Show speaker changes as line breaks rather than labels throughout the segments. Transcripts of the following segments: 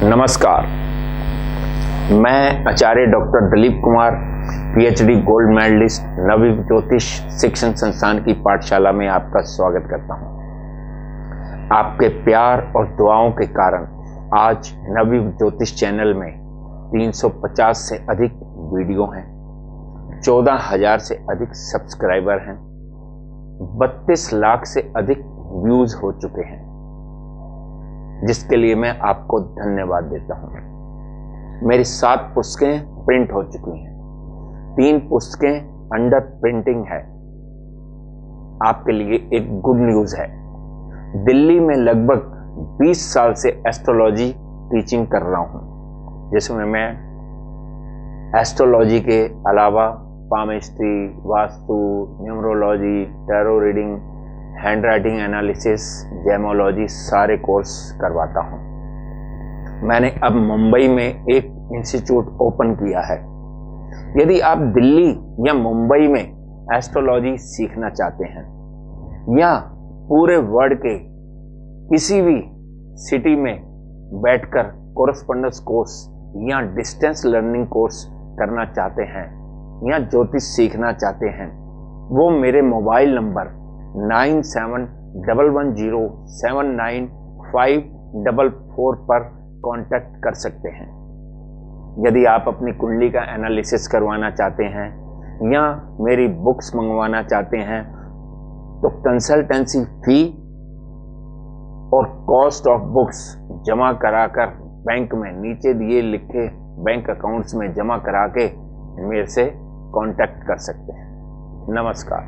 नमस्कार, मैं आचार्य doctor Dilip Kumar, PhD gold medalist, Navyug Jyotish Shikshan संस्थान की पाठशाला में आपका स्वागत करता हूं। आपके प्यार और दुआओं के कारण आज नवयुग ज्योतिष चैनल में 350 से अधिक वीडियो हैं, 14,000 से अधिक सब्सक्राइबर हैं, 32 लाख से अधिक व्यूज हो चुके हैं, जिसके लिए मैं आपको धन्यवाद देता हूं। मेरी 7 पुस्तकें प्रिंट हो चुकी हैं, 3 पुस्तकें अंडर प्रिंटिंग है। आपके लिए एक गुड न्यूज है। दिल्ली में लगभग 20 साल से एस्ट्रोलॉजी टीचिंग कर रहा हूं, जिसमें मैं एस्ट्रोलॉजी के अलावा palmistry, vastu, numerology, tarot reading, handwriting analysis, gemology सारे कोर्स करवाता हूं। मैंने अब मुंबई में एक इंस्टीट्यूट ओपन किया है। यदि आप दिल्ली या मुंबई में एस्ट्रोलॉजी सीखना चाहते हैं या पूरे वर्ल्ड के किसी भी सिटी में बैठकर कोरस्पोंडेंस कोर्स या डिस्टेंस लर्निंग कोर्स करना चाहते हैं या ज्योतिष सीखना चाहते हैं, वो मेरे मोबाइल नंबर 9711079544 पर कांटेक्ट कर सकते हैं। यदि आप अपनी कुंडली का एनालिसिस करवाना चाहते हैं या मेरी बुक्स मंगवाना चाहते हैं तो कंसल्टेंसी फी और कॉस्ट ऑफ बुक्स जमा कराकर बैंक में नीचे दिए लिखे बैंक अकाउंट्स में जमा करा के मेरे से कांटेक्ट कर सकते हैं। नमस्कार।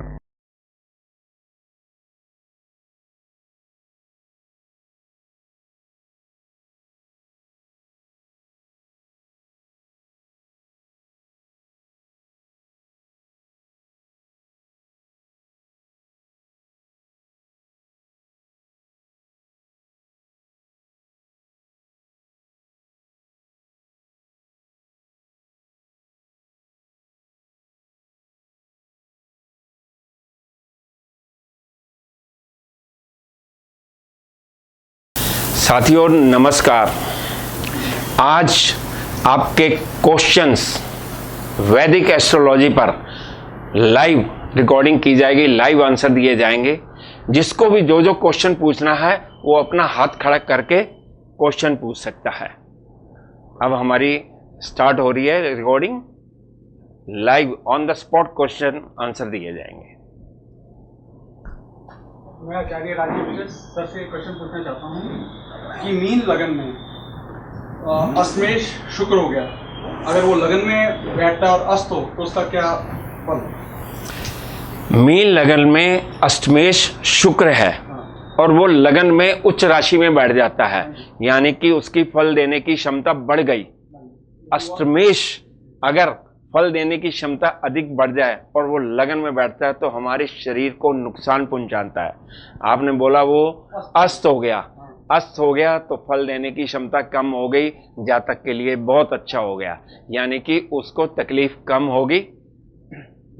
साथियों नमस्कार। आज आपके क्वेश्चंस वैदिक एस्ट्रोलॉजी पर लाइव रिकॉर्डिंग की जाएगी, लाइव आंसर दिए जाएंगे। जिसको भी जो क्वेश्चन पूछना है वो अपना हाथ खड़ा करके क्वेश्चन पूछ सकता है। अब हमारी स्टार्ट हो रही है recording. Live on the spot question answer दिए जाएंगे।
मैं आचार्य राजीव सर से क्वेश्चन पूछना चाहता हूँ कि मीन लगन में अष्टमेश शुक्र हो गया, अगर वो लगन में बैठता और अस्त हो तो उसका क्या फल?
मीन लगन में अष्टमेश शुक्र है और वो लगन में उच्च राशि में बैठ जाता है, यानी कि उसकी फल देने की क्षमता बढ़ गई। अष्टमेश अगर फल देने की क्षमता अधिक बढ़ जाए और वो लगन में बैठता है तो हमारे शरीर को नुकसान पहुंचाता है। आपने बोला वो अस्त हो गया, अस्त हो गया तो फल देने की क्षमता कम हो गई, जातक के लिए बहुत अच्छा हो गया, यानी कि उसको तकलीफ कम होगी,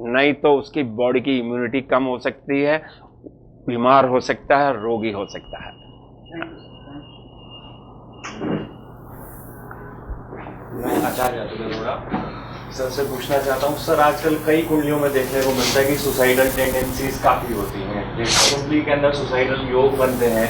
नहीं तो उसकी बॉडी की इम्यूनिटी कम हो सकती है, बीमार हो सकता है, रोगी हो सकता है।
मैं आचार्य अतुल सर से पूछना चाहता हूँ। सर, आजकल कई कुंडलियों में देखने को मिलता है कि सुसाइडल टेंडेंसीज काफ़ी होती हैं। जिस कुंडली के अंदर सुसाइडल योग बनते हैं,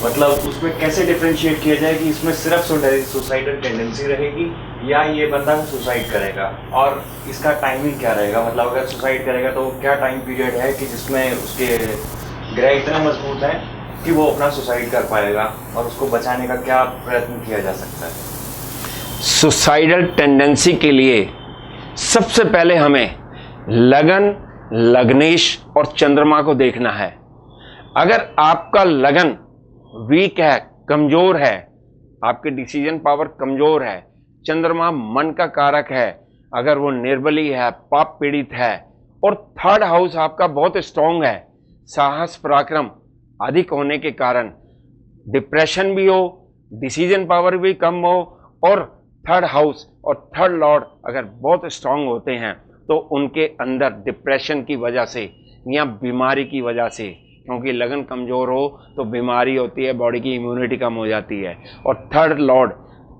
मतलब उसमें कैसे डिफरेंशिएट किया जाए कि इसमें सिर्फ सुसाइडल टेंडेंसी रहेगी या ये बंदा सुसाइड करेगा, और इसका टाइमिंग क्या रहेगा? मतलब अगर सुसाइड करेगा तो क्या टाइम पीरियड है कि जिसमें उसके ग्रह इतने मजबूत हैं कि वो अपना सुसाइड कर पाएगा, और उसको बचाने का क्या प्रयत्न किया जा सकता है?
सुसाइडल टेंडेंसी के लिए सबसे पहले हमें लगन, लग्नेश और चंद्रमा को देखना है। अगर आपका लगन वीक है, कमजोर है, आपकी डिसीजन पावर कमजोर है, चंद्रमा मन का कारक है, अगर वो निर्बली है, पाप पीड़ित है, और 3rd हाउस आपका बहुत स्ट्रांग है, साहस पराक्रम अधिक होने के कारण डिप्रेशन भी हो, डिसीजन पावर भी कम हो, और 3rd हाउस और 3rd लॉर्ड अगर बहुत स्ट्रांग होते हैं तो उनके अंदर डिप्रेशन की वजह से या बीमारी की वजह से, क्योंकि लगन कमज़ोर हो तो बीमारी होती है, बॉडी की इम्यूनिटी कम हो जाती है। और 3rd लॉर्ड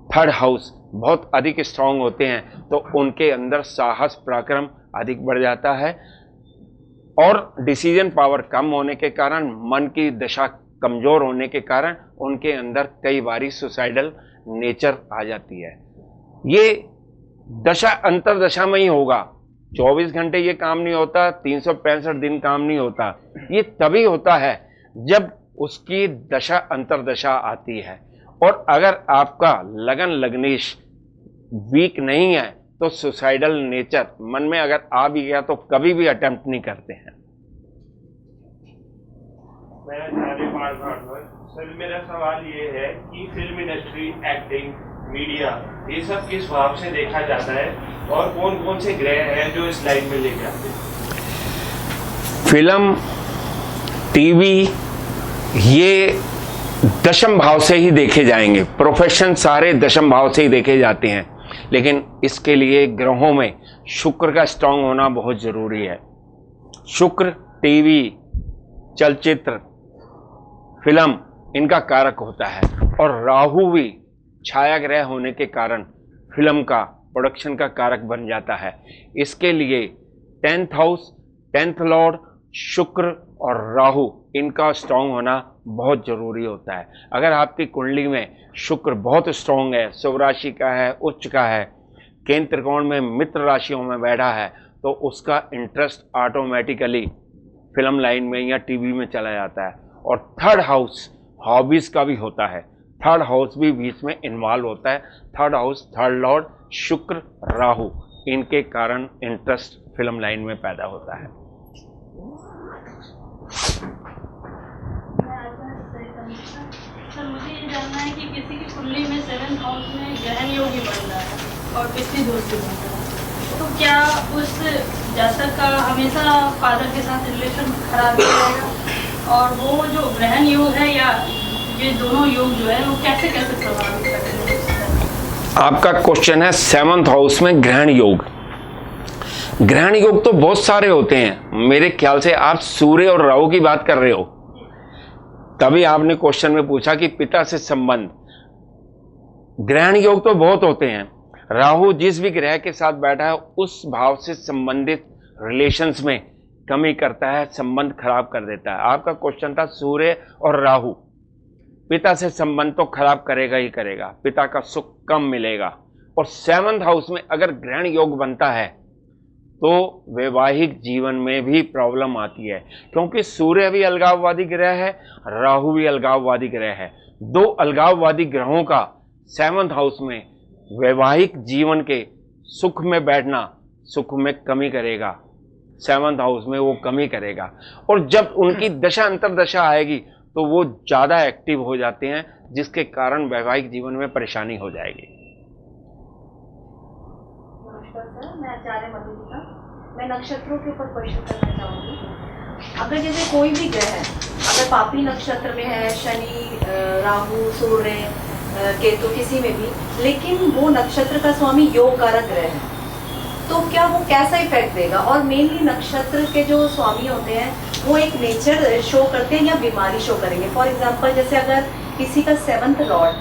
थर्ड हाउस बहुत अधिक स्ट्रांग होते हैं तो उनके अंदर साहस पराक्रम अधिक बढ़ जाता है और डिसीजन पावर कम होने के कारण, मन की दशा कमजोर होने के कारण उनके अंदर कई बारी सुसाइडल नेचर आ जाती है। ये दशा अंतरदशा में ही होगा, 24 घंटे ये काम नहीं होता, 365 दिन काम नहीं होता। ये तभी होता है जब उसकी दशा अंतरदशा आती है। और अगर आपका लगन लग्नेश वीक नहीं है तो सुसाइडल नेचर मन में अगर आ भी गया तो कभी भी अटेम्प्ट नहीं करते हैं।
सर मेरा सवाल ये है कि फिल्म इंडस्ट्री, एक्टिंग, मीडिया, ये सब किस भाव से देखा जाता है और कौन कौन से ग्रह हैं जो इस लाइन में लेके आते हैं?
फिल्म, टीवी ये दशम भाव से ही देखे जाएंगे। प्रोफेशन सारे दशम भाव से ही देखे जाते हैं, लेकिन इसके लिए ग्रहों में शुक्र का स्ट्रांग होना बहुत जरूरी है। शुक्र टीवी, चलचित्र, फिल्म इनका कारक होता है और राहु भी छाया ग्रह होने के कारण फिल्म का प्रोडक्शन का कारक बन जाता है। इसके लिए 10th हाउस, 10th लॉर्ड शुक्र और राहु इनका स्ट्रांग होना बहुत जरूरी होता है। अगर आपकी कुंडली में शुक्र बहुत स्ट्रांग है, शुभ राशि का है, उच्च का है, केंद्र त्रिकोण में मित्र राशियों में बैठा है, तो उसका इंटरेस्ट ऑटोमेटिकली फिल्म लाइन में या टीवी में चला जाता है। और थर्ड हाउस हॉबीज का भी होता है, थर्ड हाउस भी बीच में इन्वॉल्व होता है। थर्ड हाउस, थर्ड लॉर्ड शुक्र राहु, इनके कारण इंटरेस्ट फिल्म लाइन में पैदा होता है।
सर मुझे ये जानना है कि किसी की कुंडली में 7th हाउस में ग्रहण योग ही बन रहा है और पिछली दोस्ती बन रहा है, तो क्या उस जातक का हमेशा फादर के साथ रिलेशन खराब ही रहेगा? और वो जो ग्रहण योग है या ये दोनों योग जो है वो कैसे कैसे प्रभावित करते हैं?
आपका क्वेश्चन है 7th हाउस में ग्रहण योग। ग्रहण योग तो बहुत सारे होते हैं, मेरे ख्याल से आप सूर्य और राहु की बात कर रहे हो, तभी आपने क्वेश्चन में पूछा कि पिता से संबंध। ग्रहण योग तो बहुत होते हैं। राहु जिस भी ग्रह के साथ बैठा है उस भाव से संबंधित रिलेशंस में कमी करता है, संबंध खराब कर देता है। आपका क्वेश्चन था सूर्य और राहु, पिता से संबंध तो खराब करेगा ही करेगा, पिता का सुख कम मिलेगा। और 7th हाउस में अगर ग्रहण योग बनता है तो वैवाहिक जीवन में भी प्रॉब्लम आती है, क्योंकि सूर्य भी अलगाववादी ग्रह है, राहु भी अलगाववादी ग्रह है। दो अलगाववादी ग्रहों का 7th हाउस में वैवाहिक जीवन के सुख में बैठना सुख में कमी करेगा, 7th हाउस में वो कमी करेगा। और जब उनकी दशा अंतरदशा आएगी तो वो ज्यादा एक्टिव हो जाते हैं, जिसके कारण वैवाहिक जीवन में परेशानी हो जाएगी।
नमस्कार सर, मैं आचार्य मधुलिका। मैं नक्षत्रों के ऊपर क्वेश्चन करना चाहूँगी। अगर जैसे कोई भी ग्रह है, अगर पापी नक्षत्र में है, शनि, राहु, सूर्य, केतु, किसी में भी, लेकिन वो नक्षत्र का स्वामी योग कारक ग्रह है, तो क्या वो कैसा इफेक्ट देगा? और मेनली नक्षत्र के जो स्वामी होते हैं वो एक नेचर शो करते हैं या बीमारी शो करेंगे? फॉर एग्जाम्पल जैसे अगर किसी का 7th लॉर्ड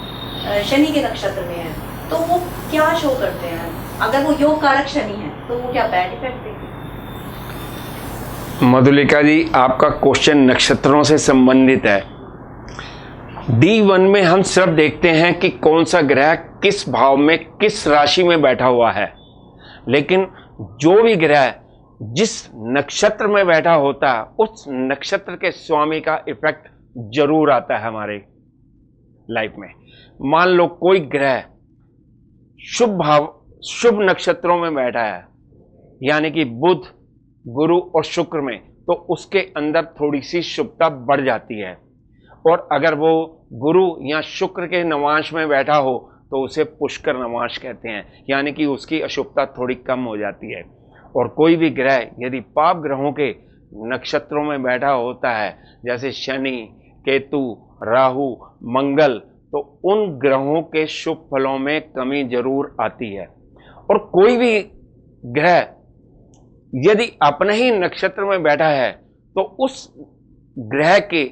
शनि के नक्षत्र में है तो वो क्या शो करते हैं? अगर वो योग कारक शनि है तो वो क्या बैड इफेक्ट देगी?
मधुलिका जी, आपका क्वेश्चन नक्षत्रों से संबंधित है। D1 में हम सिर्फ देखते हैं कि कौन सा ग्रह किस भाव में किस राशि में बैठा हुआ है, लेकिन जो भी ग्रह जिस नक्षत्र में बैठा होता है उस नक्षत्र के स्वामी का इफेक्ट जरूर आता है हमारे लाइफ में। मान लो कोई ग्रह शुभ भाव, शुभ नक्षत्रों में बैठा है, यानी कि बुध, गुरु और शुक्र में, तो उसके अंदर थोड़ी सी शुभता बढ़ जाती है। और अगर वो गुरु या शुक्र के नवांश में बैठा हो तो उसे पुष्कर नवांश कहते हैं, यानी कि उसकी अशुभता थोड़ी कम हो जाती है। और कोई भी ग्रह यदि पाप ग्रहों के नक्षत्रों में बैठा होता है, जैसे शनि, केतु, राहु, मंगल, तो उन ग्रहों के शुभ फलों में कमी जरूर आती है। और कोई भी ग्रह यदि अपने ही नक्षत्र में बैठा है तो उस ग्रह के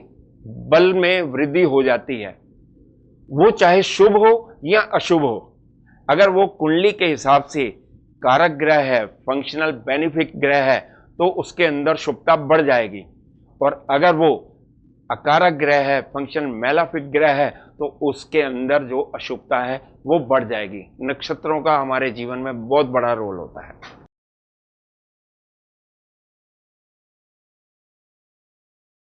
बल में वृद्धि हो जाती है, वो चाहे शुभ हो या अशुभ हो, अगर वो कुंडली के हिसाब से कारक ग्रह है, फंक्शनल बेनिफिक ग्रह है, तो उसके अंदर शुभता बढ़ जाएगी। और अगर वो अकारक ग्रह है, फंक्शनल मैलाफिक ग्रह है, तो उसके अंदर जो अशुभता है वो बढ़ जाएगी। नक्षत्रों का हमारे जीवन में बहुत बड़ा रोल होता है।